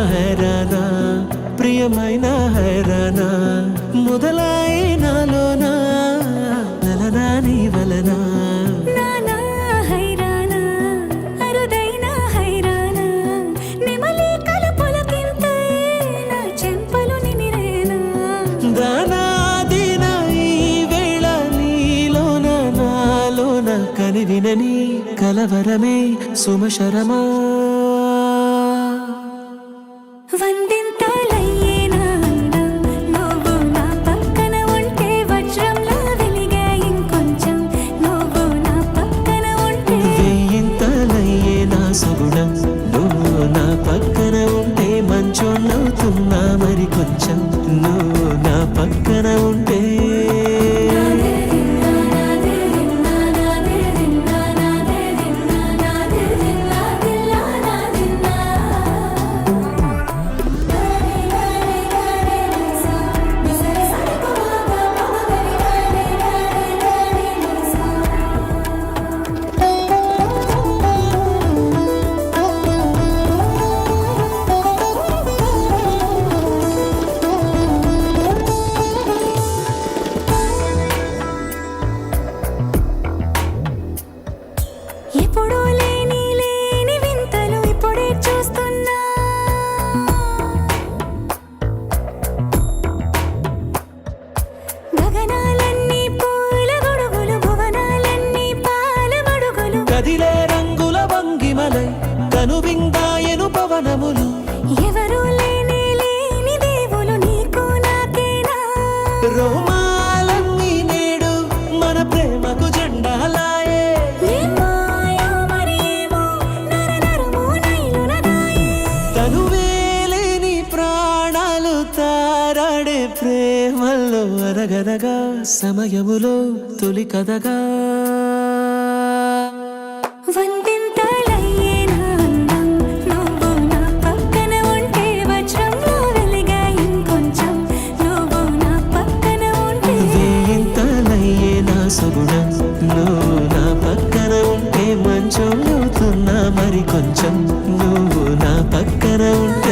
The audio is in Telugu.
హైరానా ప్రియమైన హైరానా మొదలాయి నాలోనా నలనా నీ వలనా కనివినని కలవరమే సుమశరమా వందింతలయ్యేనా నువ్వు నా పక్కన ఉంటే వజ్రంలా వెలిగే ఇంకొంచెం నువ్వు నా పక్కన ఉంటే వేయింతలయ్యేనా సుగుణం నువ్వు నా పక్కన ఉంటే మంచోళ్ళవుతున్నా మరి కొంచెం నువ్వు నా పక్కన ఉంటే ఎప్పుడూ లేని వింతలు ఇప్పుడే చూస్తున్నా గగనాలన్నీ పూల గొడుగులు భువనాలన్నీ పాల మడుగులు కదిలే రంగుల వంగిమలై కనువిందాయను పవనములు ఎవరూ లేని దేవులు నీకు నాకేనా రోమాలన్నీ నేడు మన ప్రేమకు జెండాలాయే తనువేలేని ప్రాణాలు తారాడే ప్రేమల్లో అరగరగా సమయములో తొలి కథగా వందింతలయ్యేనా అందం నువ్వు నా పక్కన ఉంటే వజ్రంలా వెలిగే ఇంకొంచెం నువ్వు నా పక్కన ఉంటే వేయింతలయ్యేనా సుగుణం నువ్వు నా పక్కన ఉంటే మంచోళ్ళవుతున్నా మరి కొంచెం నువ్వు నా పక్కన ఉంటే